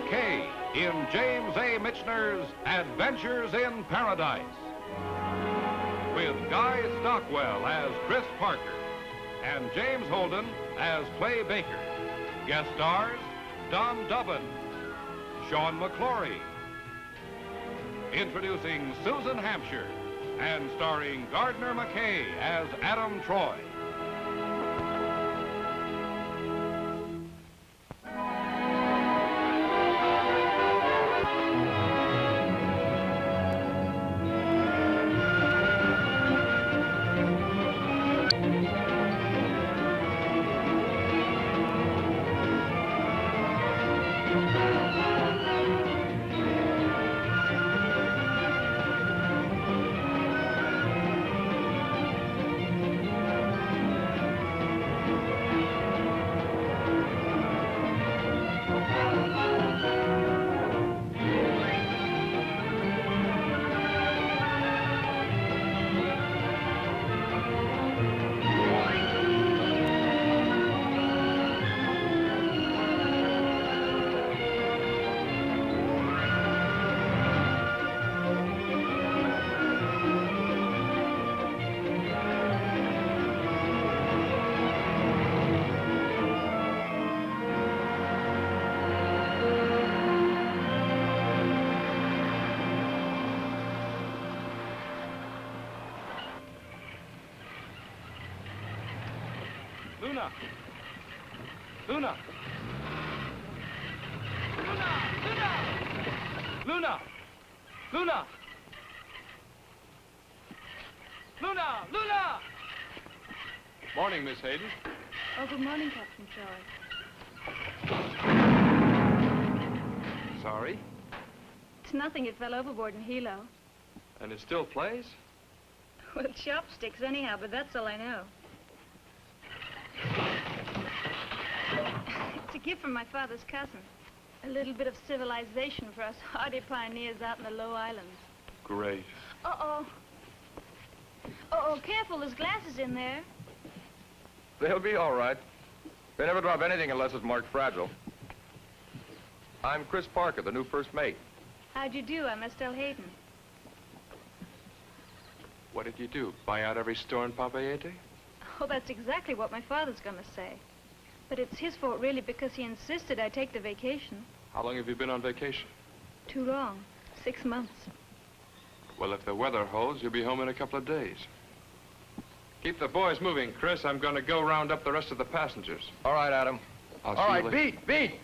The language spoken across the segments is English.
McKay in James A. Michener's Adventures in Paradise. With Guy Stockwell as Chris Parker and James Holden as Clay Baker. Guest stars, Don Dubbin, Sean McClory. Introducing Susan Hampshire and starring Gardner McKay as Adam Troy. Luna! Luna! Luna! Luna! Luna! Luna! Luna! Luna! Morning, Miss Hayden. Oh, good morning, Captain Troy. Sorry? It's nothing. It fell overboard in Hilo. And it still plays? With chopsticks, anyhow, but that's all I know. It's a gift from my father's cousin. A little bit of civilization for us hardy pioneers out in the low islands. Great. Uh-oh. Uh-oh, careful, there's glasses in there. They'll be all right. They never drop anything unless it's marked fragile. I'm Chris Parker, the new first mate. How'd you do? I'm Estelle Hayden. What did you do? Buy out every store in Papayete? Oh, that's exactly what my father's gonna say. But it's his fault, really, because he insisted I take the vacation. How long have you been on vacation? Too long. 6 months. Well, if the weather holds, you'll be home in a couple of days. Keep the boys moving, Chris. I'm going to go round up the rest of the passengers. All right, Adam. I'll All see right, you later. beat!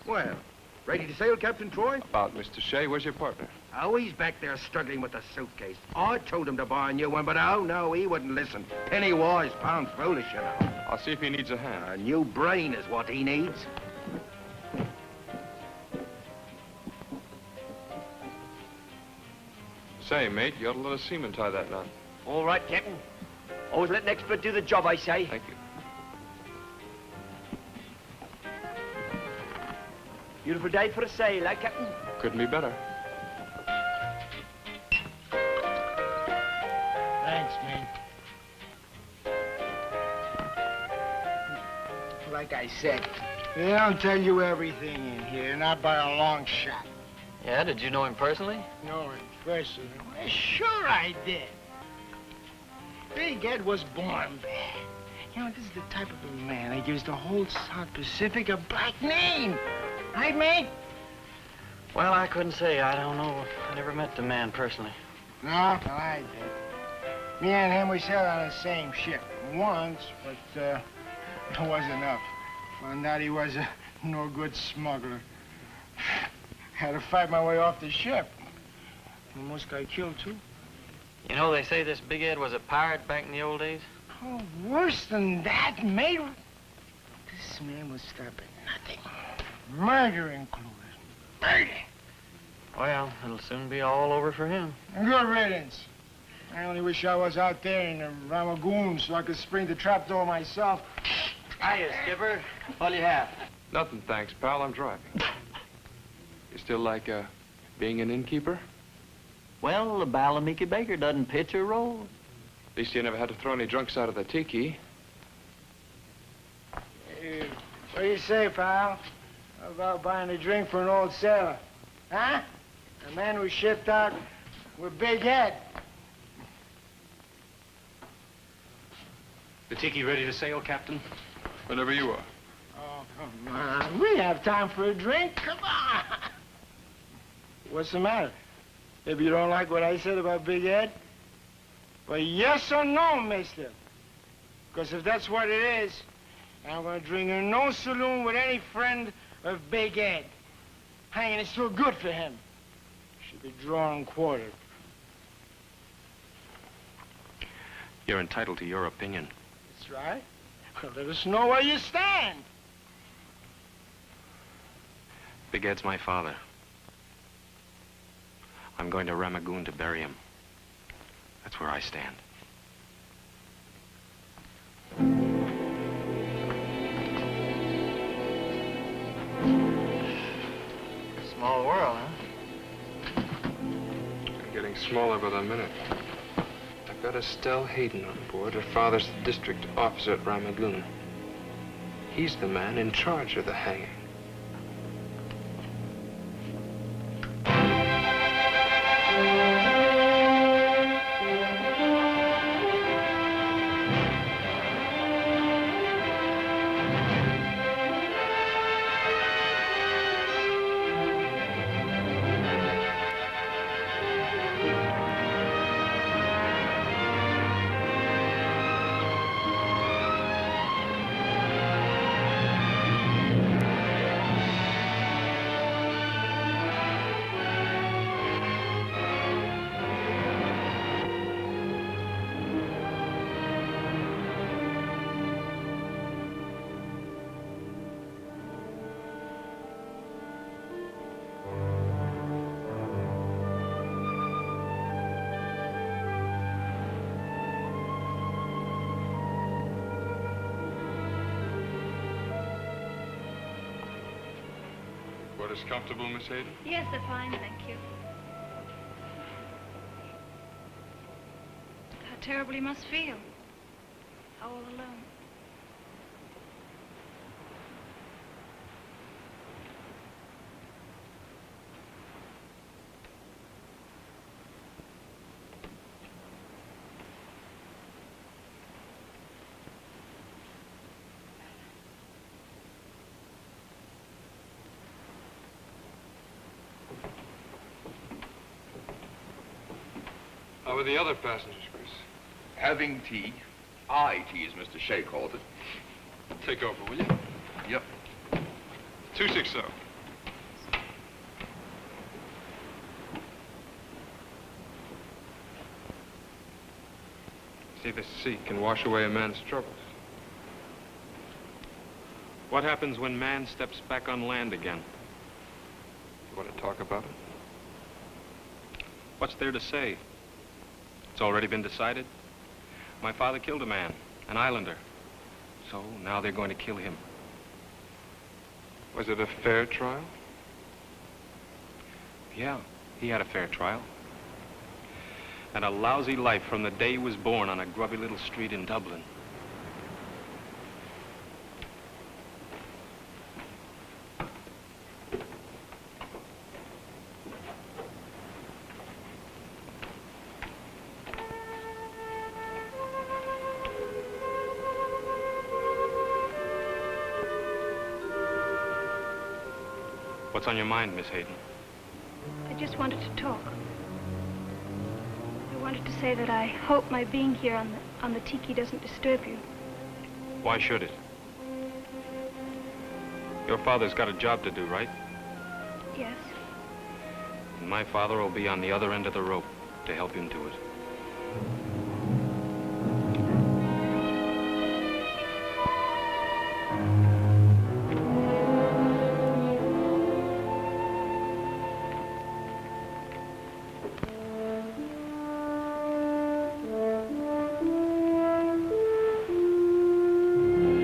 Well, ready to sail, Captain Troy? About Mr. Shea, where's your partner? Oh, he's back there struggling with the suitcase. I told him to buy a new one, but oh, no, he wouldn't listen. Penny wise, pound foolish, you know. I'll see if he needs a hand. A new brain is what he needs. Say, mate, you ought to let a seaman tie that knot. All right, Captain. Always let an expert do the job, I say. Thank you. Beautiful day for a sail, eh, Captain? Couldn't be better. Thanks, man. Like I said, they don't tell you everything in here, not by a long shot. Yeah, did you know him personally? No, in person. Well, sure I did. Big Ed was born bad. You know, this is the type of a man that gives the whole South Pacific a black name. Right, mate? Well, I couldn't say. I don't know. I never met the man personally. No, well, I did. Me and him, we sailed on the same ship once, but it wasn't enough. Found out he was a no-good smuggler. Had to fight my way off the ship. Almost got killed, too. You know, they say this Big Ed was a pirate back in the old days. Oh, worse than that, mate. This man would stop at nothing. Murder included. Murder. Well, it'll soon be all over for him. Good riddance. I only wish I was out there in the Ramagoon so I could spring the trapdoor myself. Hiya, Skipper. All you have? Nothing, thanks, pal. I'm driving. You still like, being an innkeeper? Well, the Balamiki baker doesn't pitch or roll. At least you never had to throw any drunks out of the tiki. Hey, what do you say, pal? How about buying a drink for an old sailor? Huh? A man who shipped out with Big Ed. The tiki ready to sail, Captain? Whenever you are. Oh, come on. We have time for a drink. Come on. What's the matter? Maybe you don't like what I said about Big Ed? Well, yes or no, mister? Because if that's what it is, I'm going to drink in no saloon with any friend of Big Ed. Hanging is still good for him. Should be drawn and quartered. You're entitled to your opinion. That's right. Well, let us know where you stand. Big Ed's my father. I'm going to Ramagoon to bury him. That's where I stand. Small world, huh? Getting smaller by the minute. I've got Estelle Hayden on board. Her father's the district officer at Ramagoon. He's the man in charge of the hanging. Quarters comfortable, Miss Hayden? Yes, they're fine, thank you. How terrible you must feel. All alone. How are the other passengers, Chris? Having tea. Eye tea, as Mr. Shea called it. Take over, will you? Yep. 260. See, this sea can wash away a man's troubles. What happens when man steps back on land again? You want to talk about it? What's there to say? It's already been decided. My father killed a man, an islander. So now they're going to kill him. Was it a fair trial? Yeah, he had a fair trial. And a lousy life from the day he was born on a grubby little street in Dublin. What's on your mind, Miss Hayden? I just wanted to talk. I wanted to say that I hope my being here on the tiki doesn't disturb you. Why should it? Your father's got a job to do, right? Yes. And my father will be on the other end of the rope to help him do it.